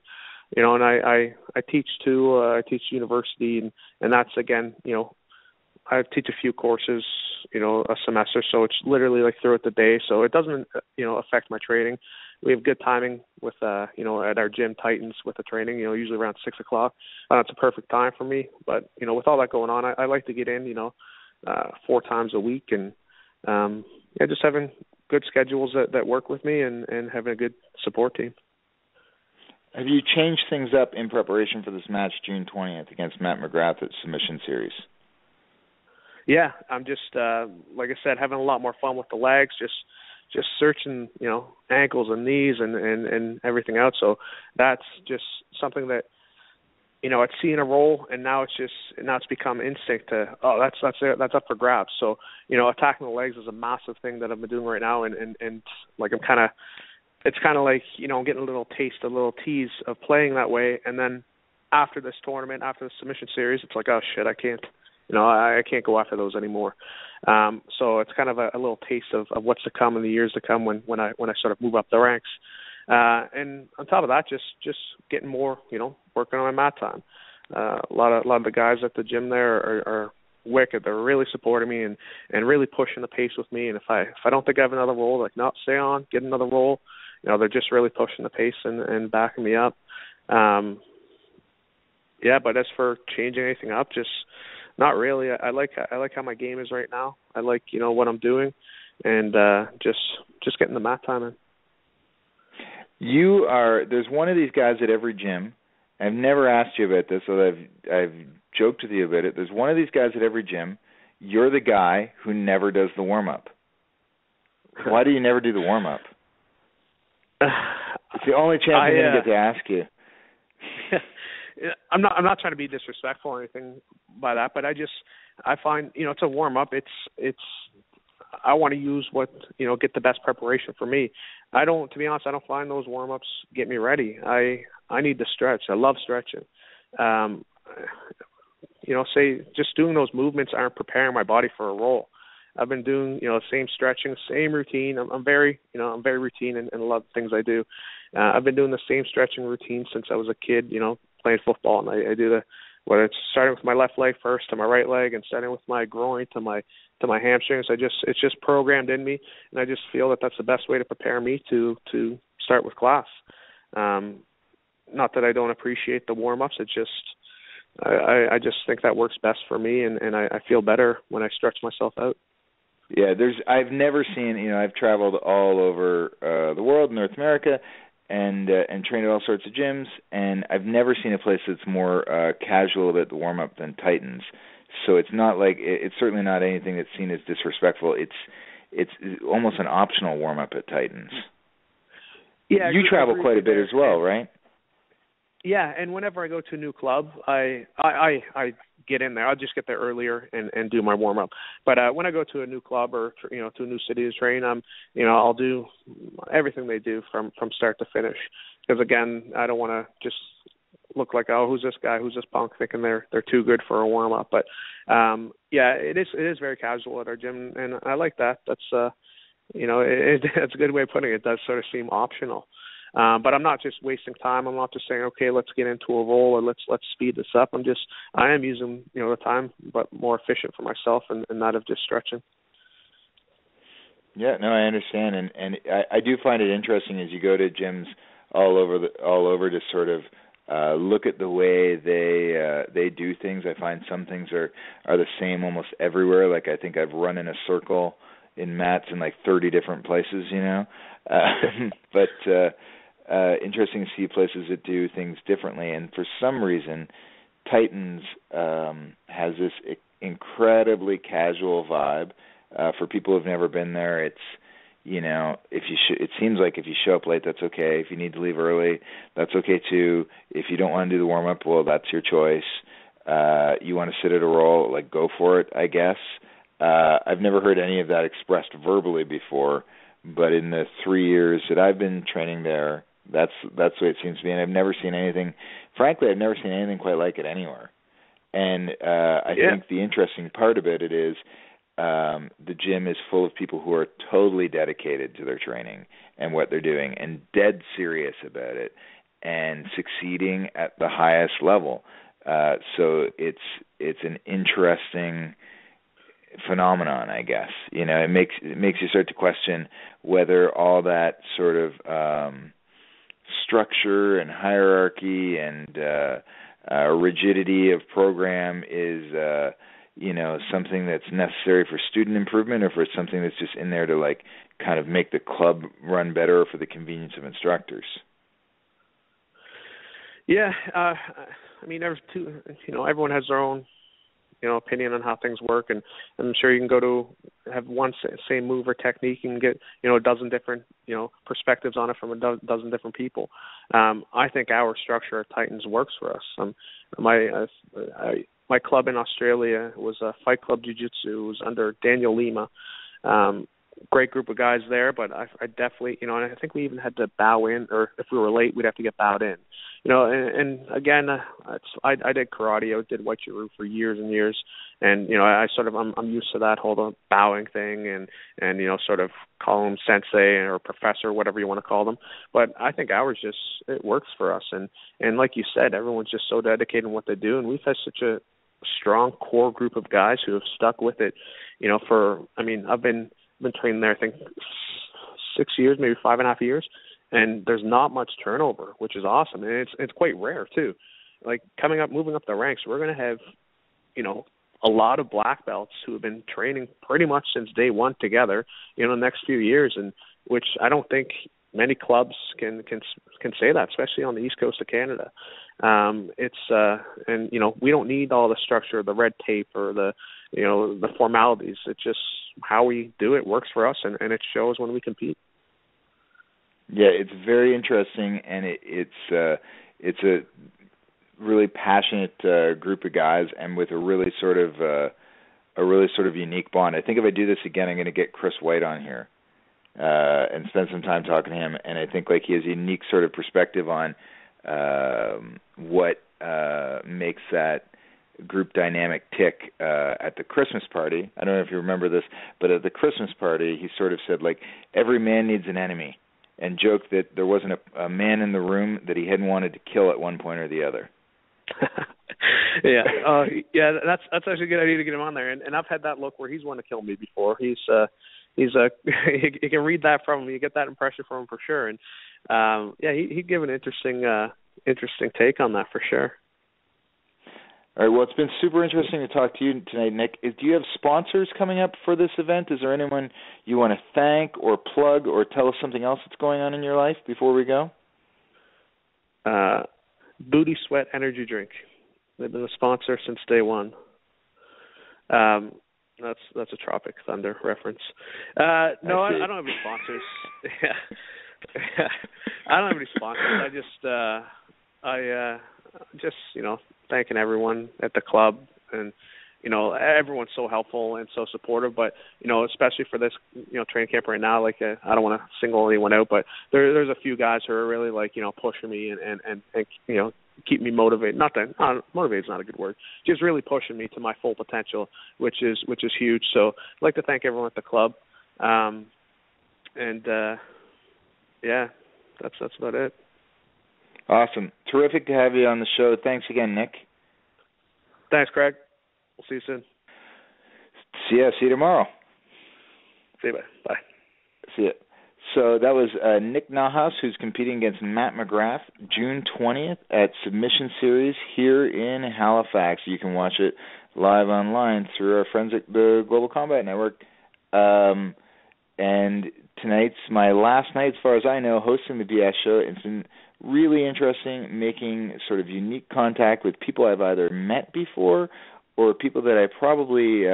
and I teach too. I teach university, and that's again, I teach a few courses, a semester, so it's literally like throughout the day. So it doesn't, affect my training. We have good timing with, at our gym, Titans, with the training, usually around 6 o'clock. It's a perfect time for me. But, with all that going on, I like to get in, 4 times a week, and just having good schedules that work with me and having a good support team. Have you changed things up in preparation for this match June 20th against Matt McGrath at Submission Series? Yeah, I'm just, like I said, having a lot more fun with the legs, just searching, ankles and knees and everything out. So that's just something that, I'd seen a roll, and now it's become instinct to, that's it, that's up for grabs. So, attacking the legs is a massive thing that I've been doing right now, and like it's kind of like, I'm getting a little taste, a little tease of playing that way, and then after this tournament, after the submission series, it's like, oh shit, I can't. I can't go after those anymore. So it's kind of a little taste of what's to come in the years to come when I sort of move up the ranks. And on top of that, just getting more, working on my mat time. A lot of the guys at the gym there are wicked. They're really supporting me and really pushing the pace with me. And if I don't think I have another roll, like, no, stay on, get another roll. They're just really pushing the pace and backing me up. But as for changing anything up, just not really. I like how my game is right now. I like, what I'm doing, and just getting the mat time in. There's one of these guys at every gym. I've never asked you about this, so I've joked with you about it. There's one of these guys at every gym. You're the guy who never does the warm-up. Why do you never do the warm-up? It's the only chance I'm going to get to ask you. I'm not trying to be disrespectful or anything by that, but I find, it's a warm-up. It's I want to use get the best preparation for me. To be honest, I don't find those warm-ups get me ready. I need to stretch. I love stretching. Say just doing those movements aren't preparing my body for a roll. I've been doing, the same stretching, same routine. I'm very routine in a lot of things I do. I've been doing the same stretching routine since I was a kid, playing football, and I do whether it's starting with my left leg first to my right leg, and starting with my groin to my hamstrings. It's just programmed in me, and I just feel that that's the best way to prepare me to start with class. Not that I don't appreciate the warm-ups. It's just I just think that works best for me, and I feel better when I stretch myself out. Yeah, I've never seen, I've traveled all over the world, North America, and trained at all sorts of gyms, and I've never seen a place that's more casual about the warm-up than Titans. So it's not like, it's certainly not anything that's seen as disrespectful. It's almost an optional warm-up at Titans. Yeah, you travel quite a bit as well, right? Yeah, and whenever I go to a new club, I get in there. I'll just get there earlier and do my warm up. But when I go to a new club or to a new city to train, I'll do everything they do from start to finish. Because again, I don't want to just look like, oh, who's this guy, who's this punk, thinking they're too good for a warm up. But it is very casual at our gym, and I like that. That's that's a good way of putting it. It does sort of seem optional. But I'm not just wasting time. I'm not just saying, okay, let's get into a roll or let's speed this up. I am using, the time, but more efficient for myself and not of just stretching. Yeah, no, I understand. And I do find it interesting as you go to gyms all over to sort of look at the way they do things. I find some things are the same almost everywhere. Like I think I've run in a circle in mats in like 30 different places, but interesting to see places that do things differently. And for some reason, Titans has this incredibly casual vibe. For people who've never been there, it's, it seems like if you show up late, that's okay. If you need to leave early, that's okay too. If you don't want to do the warm-up, well, that's your choice. You want to sit at a roll, like go for it, I guess. I've never heard any of that expressed verbally before, but in the 3 years that I've been training there, that's the way it seems to be. And I've never seen anything quite like it anywhere. And I think the interesting part about it is the gym is full of people who are totally dedicated to their training and what they're doing and dead serious about it and succeeding at the highest level. So it's an interesting phenomenon, I guess. It makes you start to question whether all that sort of structure and hierarchy and rigidity of program is something that's necessary for student improvement, or if it's something that's just in there to like kind of make the club run better for the convenience of instructors. Yeah, everyone has their own opinion on how things work, and I'm sure you can go to have one same move or technique and get a dozen different perspectives on it from a dozen different people. I think our structure at Titans works for us. My club in Australia was a Fight Club Jiu-Jitsu. It was under Daniel Lima. Great group of guys there, but I definitely, and I think we even had to bow in, or if we were late, we'd have to get bowed in. And again, I did karate. I did Waichuru for years and years, and I'm used to that whole bowing thing, and sort of call them sensei or professor, whatever you want to call them. But I think ours it works for us, and like you said, everyone's just so dedicated in what they do, and we've had such a strong core group of guys who have stuck with it. I've been training there, I think 6 years, maybe 5.5 years, and there's not much turnover, which is awesome, and it's quite rare too. Like moving up the ranks, we're going to have, a lot of black belts who have been training pretty much since day one together, the next few years, and which I don't think many clubs can say that, especially on the east coast of Canada. And we don't need all the structure, the red tape, or the formalities. It's just how we do it works for us, and it shows when we compete. Yeah, it's very interesting, and it's a really passionate group of guys, and with a really sort of unique bond. I think if I do this again, I'm going to get Chris White on here and spend some time talking to him. And I think he has a unique sort of perspective on what makes that group dynamic tick at the Christmas party. I don't know if you remember this, but at the Christmas party, he sort of said, every man needs an enemy, and joked that there wasn't a man in the room that he hadn't wanted to kill at one point or the other. That's actually a good idea to get him on there. And I've had that look where he's wanted to kill me before. He can read that from him. You get that impression from him for sure. And he'd give an interesting take on that for sure. All right, well, it's been super interesting to talk to you tonight, Nick. Do you have sponsors coming up for this event? Is there anyone you want to thank or plug, or tell us something else that's going on in your life before we go? Booty Sweat Energy Drink. They've been a sponsor since day one. That's a Tropic Thunder reference. I don't have any sponsors. I don't have any sponsors. I just thanking everyone at the club, and everyone's so helpful and so supportive. But especially for this training camp right now, I don't want to single anyone out, but there's a few guys who are really pushing me and keep me motivated. Motivated is not a good word. Just really pushing me to my full potential, which is huge. So I'd like to thank everyone at the club. That's about it. Awesome. Terrific to have you on the show. Thanks again, Nick. Thanks, Craig. We'll see you soon. See you tomorrow. See you. Bye. See ya. So that was Nick Nahas, who's competing against Matt McGrath, June 20th at Submission Series here in Halifax. You can watch it live online through our friends at the Global Combat Network. And tonight's my last night, as far as I know, hosting the BS show. It's been really interesting, making sort of unique contact with people I've either met before or people that I probably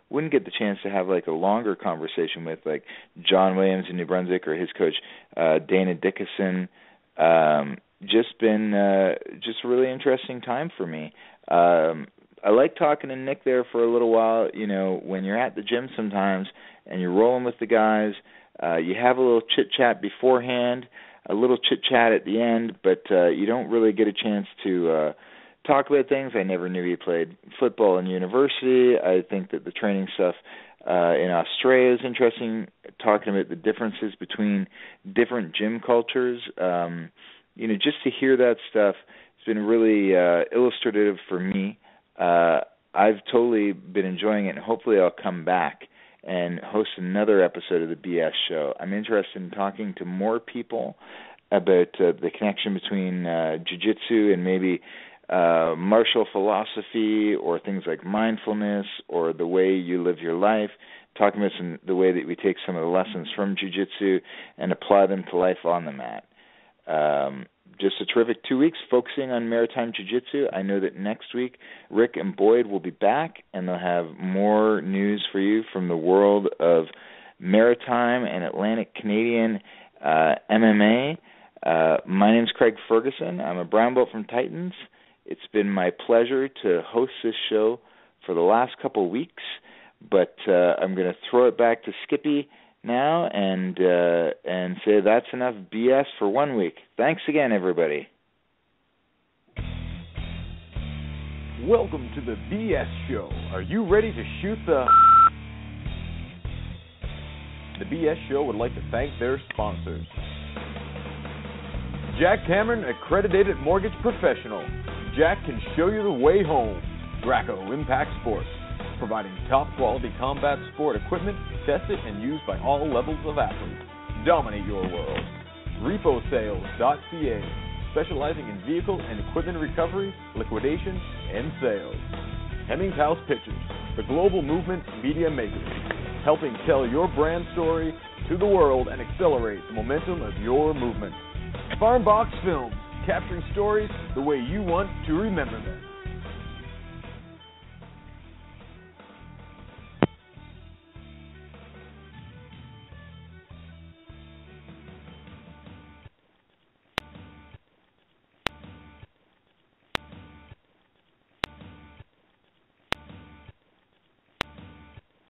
wouldn't get the chance to have a longer conversation with, like John Williams in New Brunswick or his coach Dana Dickinson. Just been just a really interesting time for me. I like talking to Nick there for a little while. When you're at the gym sometimes and you're rolling with the guys, you have a little chit-chat beforehand, a little chit-chat at the end, but you don't really get a chance to talk about things. I never knew he played football in university. I think that the training stuff in Australia is interesting, talking about the differences between different gym cultures. Just to hear that stuff, it's been really illustrative for me. I've totally been enjoying it, and hopefully I'll come back and host another episode of the BS show. I'm interested in talking to more people about the connection between jiu-jitsu and maybe martial philosophy, or things like mindfulness, or the way you live your life, talking about the way that we take some of the lessons from jiu-jitsu and apply them to life on the mat. Just a terrific 2 weeks focusing on maritime jiu-jitsu. I know that next week Rick and Boyd will be back, and they'll have more news for you from the world of maritime and Atlantic Canadian MMA. My name's Craig Ferguson. I'm a brown belt from Titans. It's been my pleasure to host this show for the last couple of weeks, but I'm going to throw it back to Skippy now and say that's enough BS for 1 week. Thanks again, everybody. Welcome to the BS show. Are you ready to shoot the... The BS show would like to thank their sponsors. Jack Cameron, accredited mortgage professional. Jack can show you the way home. Graco Impact Sports, providing top-quality combat sport equipment tested and used by all levels of athletes. Dominate your world. RepoSales.ca, specializing in vehicle and equipment recovery, liquidation, and sales. Hemmings House Pictures, the global movement media makers, helping tell your brand story to the world and accelerate the momentum of your movement. Farmbox Films, capturing stories the way you want to remember them.